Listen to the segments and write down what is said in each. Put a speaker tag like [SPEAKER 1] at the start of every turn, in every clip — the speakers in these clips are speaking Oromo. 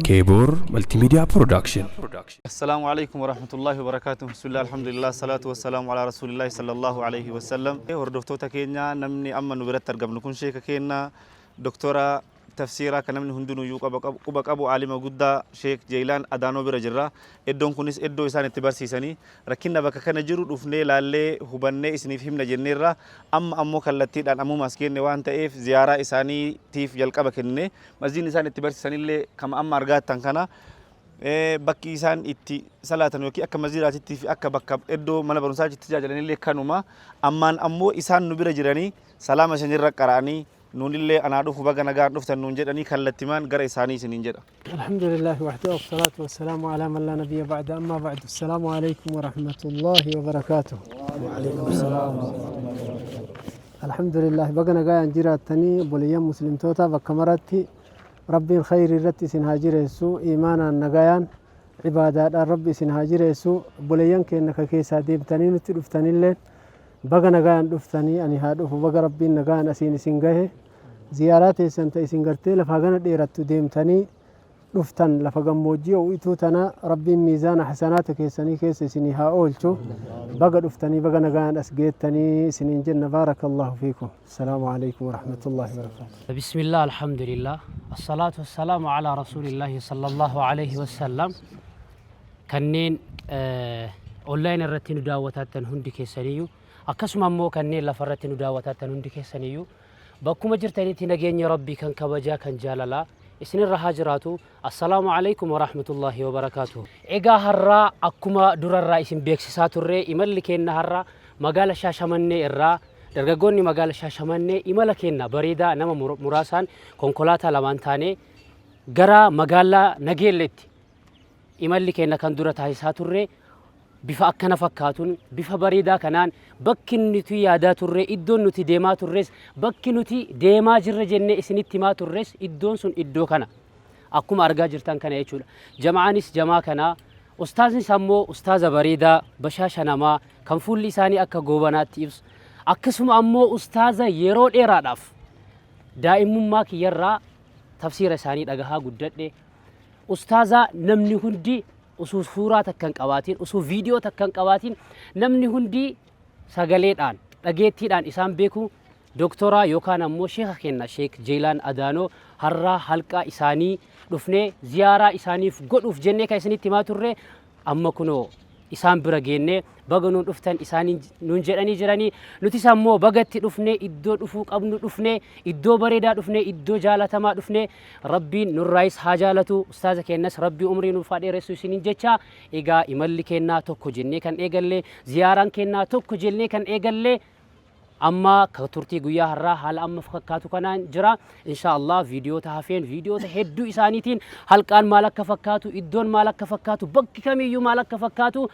[SPEAKER 1] كيبور ملتيميديا برودكشن.
[SPEAKER 2] السلام عليكم ورحمة الله وبركاته. بسم الله الحمد لله الصلاة والسلام على رسول الله صلى الله عليه وسلم. وردفتوتا كينيا نمني أما نبرت ترجم نكون شيء كينا دكتورة تفسيرا كنمني هندونو يوك أبو عالم جدا شيخ جيلان أدانو برجرة إدون كونيس إدو إنسان تبارسي سني ركنا بك كنا جرو رفني لالله هبني إسني فيهم نجنيرة أمو كلتي دان أمو ماسكين نوان تيف زيارة إساني تيف يلقى بكني مزين إنسان تبارسي سني اللي كم أم أرجات تنكنا bakki isaan itti salaatan yookiin akka masjidaatti fi akka bakka iddoo mana barumsaa itti tajaajilanillee kanuma ammaan ammoo isaan nu bira jiranii salaama isinirra qara'anii nunillee anaa dhufu baga nagaan dhuftan nuun jedhanii kallattimaan gara isaanii isiniin jedha.
[SPEAKER 3] Alhamdulillah wahdahu wassalatu wassalamu ala man la nabiyya ba'da amma ba'du. Assalamu alaykum wa rahmatullahi wa barakatuh. Wa alaykum assalam. Alhamdulillah baga nagaan jiraatanii boleeyyan muslimtoota bakka maratti ربي الخير رتي سن هاجريسو إيمانا نجايان عبادات ربي سن هاجريسو بليان كأنك كيس هديم تنين تلفتني لين بقى نجايان لفتني أني هادو بقى ربي نجايان أسين سنجاه زيارات سنت سنجرتي لفاجنا ديرت ديم تني لفتن لفاجم موجي ويتو تنا ربي ميزان حسناتك سني كيس سني هاولتو بقى لفتني بقى نجايان أسجيت تني سنين جنة بارك الله فيكم. السلام عليكم ورحمة الله وبركاته.
[SPEAKER 4] بسم الله الحمد لله الصلاة والسلام على رسول الله صلى الله عليه وسلم. كنين أونلاين الرتين دعوتاتن هندي كيسانيو أكسم أمو كنين لفرتين دعوتاتن هندي كيسانيو بكم جرتني تنجيني ربي كان كبجا كان جاللا إسن الرهاجراتو السلام عليكم ورحمة الله وبركاته. إيجا هرّا أكما دور الرئيس بيكسسات الرئي إملكين هرّا مقال شاشمني الرّا dargaggoonni magaala Shaashamannee imala kenna bareedaa nama muraasaan konkolaataa lamaan taane gara magaalaa Nageelletti imalli kenna kan dura taasisaa turre bifa akkana fakkaatuun bifa bareedaa kanaan bakki nuti yaadaa turre iddoon nuti deemaa turres bakki nuti deemaa jirre jennee isinitti himaa turres iddoon sun iddoo kana akkuma argaa jirtan kana jechuudha. Jama'aanis jamaa kana ustaaznis ammoo ustaaza bareedaa bashaasha namaa kan fuulli isaanii akka goobanaatti ibsu akkasuma ammoo ustaaza yeroo dheeraadhaaf daa'imummaa kiyyarraa tafsiira isaanii dhagahaa guddadhe ustaaza namni hundi usuu suuraa takkan qabaatiin usuu viidiyoo takkan qabaatiin namni hundi sagaleedhaan dhageettiidhaan isaan beeku doktora yookaan ammoo sheekha kenna sheek Jeelaan Adaanoo har'aa halqa isaanii dhufnee ziyaaraa isaaniif godhuuf jennee kan isinitti himaa turre amma kunoo isaan bira geenne baga nuun dhuftan isaanii nuun jedhanii jiranii nutis ammoo bagatti dhufnee iddoo dhufuu qabnu dhufnee iddoo bareedaa dhufnee iddoo jaalatamaa dhufnee rabbiin nurraayis haa jaalatu ustaaza kennas rabbii umrii nuuf haa dheeressu isiniin jecha egaa imalli kennaa tokko jennee kan eegallee ziyaaraan kennaa tokko jennee kan eegallee amma ka turtii guyyaa har'aa haala amma fakkaatu kanaan jira inshallah viidiyoota hafeen viidiyoota hedduu isaaniitiin halqaan maal akka fakkaatu iddoon maal akka fakkaatu bakki kamiyyuu maal akka fakkaatu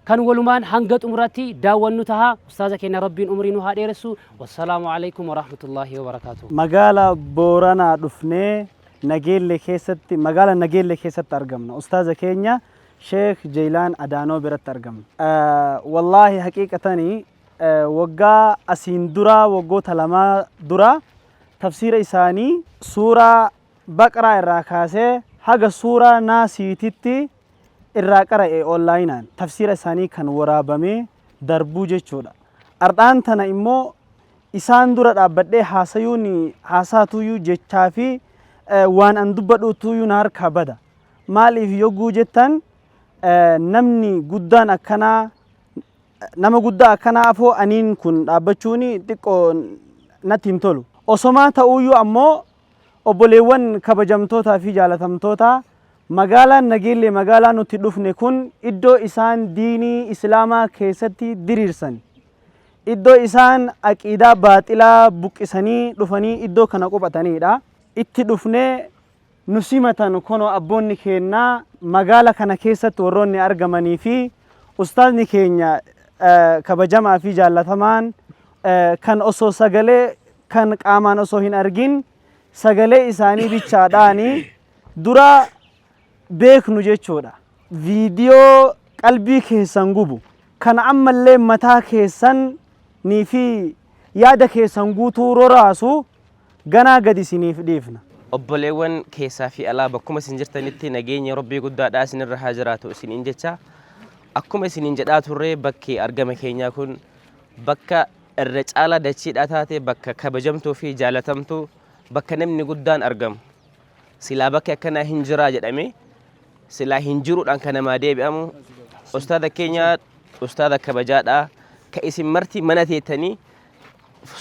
[SPEAKER 4] kan walumaan hanga xumuraatti daawwannu taha ustaaza keenya rabbiin umrii nu haa dheeressu wassalaamu alaykum wa rahmatullahi wa barakatuh.
[SPEAKER 5] Magaala Booranaa dhufnee Nageellee keessatti argamna ustaaza keenya Sheekh Jeelaan Adaanoo biratti argamna. Wallahi haqiiqatanii waggaa asiin dura waggoota lamaa dura tafsiira isaanii suuraa Baqaraa irraa kaasee haga suuraa Naasiititti irraa qara'e onlaayinaan tafsiira isaanii kan waraabamee darbuu jechuudha. Ardhaan tana immoo isaan dura dhaabbadhee haasaatuyyuu jechaa fi waan an dubbadhuutuyyuu na harkaa bada. Maaliif yogguu jettan namni guddaan akkanaa nama guddaa akkanaa afoo aniin kun dhaabbachuuni xiqqoo natti hin tolu. Osomaa ta'uyyuu ammoo obboleewwan kabajamtootaa fi jaalatamtootaa magaalaan Nageellee magaalaa nuti dhufne kun iddoo isaan diinii islaamaa keessatti diriirsan iddoo isaan aqiidaa baaxilaa buqqisanii dhufanii iddoo kana qubatanidha. Itti dhufnee nu simatan kunoo abboonni keenyaa magaala kana keessatti warroonni argamanii fi ustaazni keenya kabajamaa fi jaalatamaan kan osoo sagalee kan qaamaan osoo hin argin sagalee isaanii bichaadhaanii dura beeknu jechuudha. Viidiyoo qalbii keessan gubu kan ammallee mataa keessan nii fi yaada keessan guutuu roraasu ganaa gadi isiniif dhiifna.
[SPEAKER 6] obboleewwan keessaa fi alaa bakkuma isin jirtanitti nageenya rabbii guddaadhaa isinirra haa jiraatu isiniin jecha akkuma isiniin jedhaa turre bakki argama keenyaa kun bakka irra caalaa dachiidhaa taate bakka kabajamtuu fi jaalatamtuu bakka namni guddaan argamu silaa bakki akkanaa hin jiraa jedhame silaa hin jiruudhaan kan namaa deebi'amu ustaada keenya ustaada kabajaadhaa ka isin marti mana teettanii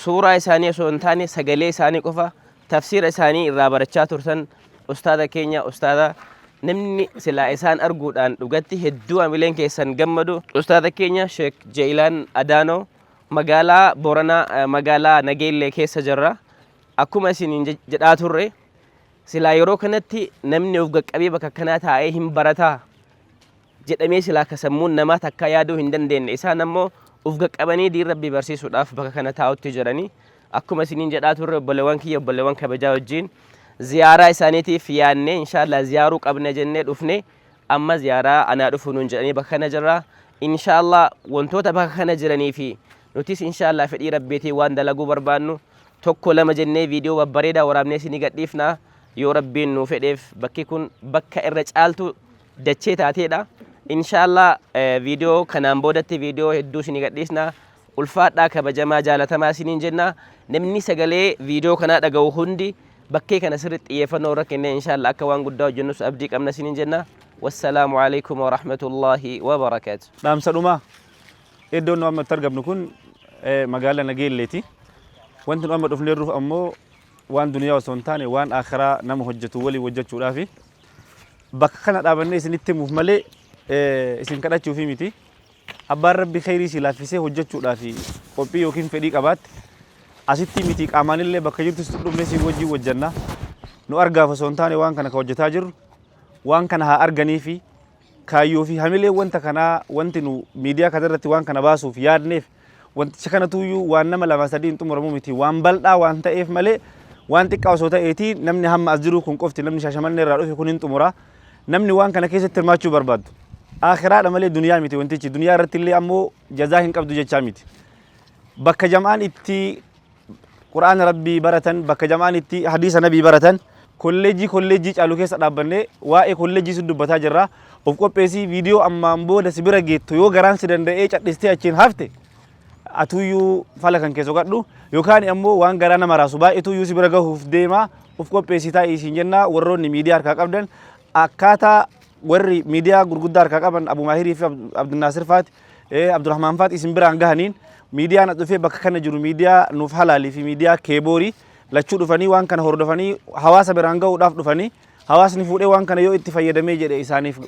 [SPEAKER 6] suuraa isaanii osoo hin taane sagalee isaanii qofa tafsiira isaanii irraa barachaa turtan ustaada keenya ustaada namni silaa isaan arguudhaan dhugatti hedduu amileen keessan gammadu ustaada keenya Sheek Jeilaan Adaanoo magaalaa Booranaa magaalaa Nageellee keessa jirra akkuma isiniin jedhaa turre silaa yeroo kanatti namni of qaqqabee bakka kanaa taa'ee hin barataa jedhamee silaa kasammuun namaa takka yaaduu hin dandeenye isaan ammoo of qaqqabanii diin rabbii barsiisuudhaaf bakka kana taa'utti jiranii akkuma isiniin jedhaa turre obboleewwan kiyya obboleewwan kabajaa wajjin ziyaaraa isaaniitiif yaadne inshaallah ziyaaruu qabna jennee dhufne amma ziyaaraa anaa dhufu nuun jedhanii bakka kana jirra inshaallah wantoota bakka kana jiranii fi nutis inshaallah fedhii rabbiitii waan dalaguu barbaannu tokko lama jennee viidiyoo babbareedaa waraabnee isinii gadhiifna yoo rabbiin nuu fedheef bakki kun bakka irra caaltu dachee taateedha inshaallah viidiyoo kanaan boodatti viidiyoo hedduu isinii gadhiisna ulfaadhaa kabajamaa jaalatamaa isiniin jenna namni sagalee viidiyoo kanaa dhaga'u hundi bakkee kana sirriitti xiyyeeffannoo irra kennee inshaallah akka waan guddaa hojjennus abdii qabna isiniin jenna wassalaamu alaikum warahmatullaahi wabarakaatu
[SPEAKER 2] dhaamsa dhumaa iddoon nu amma argamnu kun magaalaa Nageelleeti wanti nu amma dhufneerruuf ammoo waan duniyaa osoo hin taane waan akhiraa nama hojjetu waliin hojjechuudhaaf bakka kana dhaabannee isinitti himuuf malee isin kadhachuuf miti abbaan rabbi khayrii si laaffisee hojjechuudhaaf qophii yookiin fedhii qabaatte asitti miti qaamaanillee bakka jirtu dhufnee si wajjin hojjenna nu argaaf osoo hin taane waan kana ka hojjetaa jirru waan kana haa arganii fi kaayyoo fi hamilee wanta kanaa wanti nu miidiyaa kanarratti waan kana baasuuf yaadneef wanticha kanatuyyuu waan nama lama sadii hin xumuramuu miti waan bal'aa waan ta'eef malee waan xiqqaa osoo ta'eeti namni hamma as jiru kun qofti namni Shaashamannee irraa dhufe kun hin xumura namni waan kana keessatti hirmaachuu barbaadu akhiraadha malee duniyaa miti wantichi duniyaa irratti illee ammoo jazaa hin qabdu jechaa miti bakka jam'aan itti quraana rabbii baratan bakka jam'aan itti hadiisa nabii baratan kolleejjii caalu keessa dhaabbannee waa'ee kolleejjii sun dubbataa jirra of qopheessii viidiyoo ammaan booda si bira geettu yoo garaan si danda'ee cadhistee achiin hafte atuyyuu fala kan keessa gadhu yookaan ammoo waan garaa nama raasu baay'eetuyyuu si bira gahuuf deema of qopheessitaa isin jenna warroonni miidiyaa harkaa qabdan akkaataa warri miidiyaa gurguddaa harkaa qaban Abu Maahirii fi Abdulnaasir Faati Abdurrahmaan Faati isin biraan gahaniin miidiyaan dhufee bakka kana jiru miidiyaa nuuf halaalii fi miidiyaa keeboorii lachuu dhufanii waan kana hordofanii hawaasa biraan gahuudhaaf dhufanii hawaasni fuudhee waan kana yoo itti fayyadamee jedhe isaaniif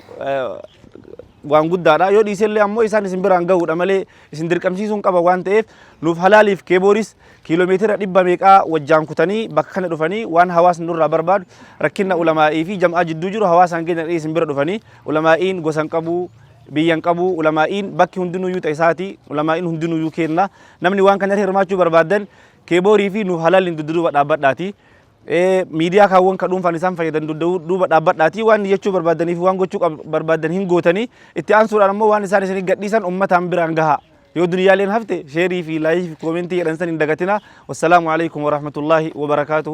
[SPEAKER 2] waan guddaadha yoo dhiisellee ammoo isaan isin biraan gahuudha malee isin dirqamsiisuun qaba waan ta'eef nuuf halaaliif keebooris kiiloomeetira 100 meeqaa wajjaan kutanii bakka kana dhufanii waan hawaasni nurraa barbaadu rakkina ulamaa'ii fi jam'aa jidduu jiru hawaasaan keenya isin bira dhufanii ulamaa'iin gosan qabu biyyan qabu ulamaa'iin bakki hundinuyyuu ta'isaati ulamaa'iin hundinuyyuu kenna namni waan kana hirmaachuu barbaadan keeboorii fi nuuf halaaliin dudduuba dhaabbadhaati miidiyaa kaawwan ka dhuunfaan isaan fayyadan duuba dhaabbadhaati waan jechuu barbaadanii fi waan gochuu barbaadan hin gootanii itti aansuudhaan ammoo waan isaan isin gadhiisan ummataan biraan gaha yoo duniyaaleen hafte sheerii fi laayif koomentii jedhan san hin dagatina wassalaamu alaikum warahmatullaahi wabarakaatuhu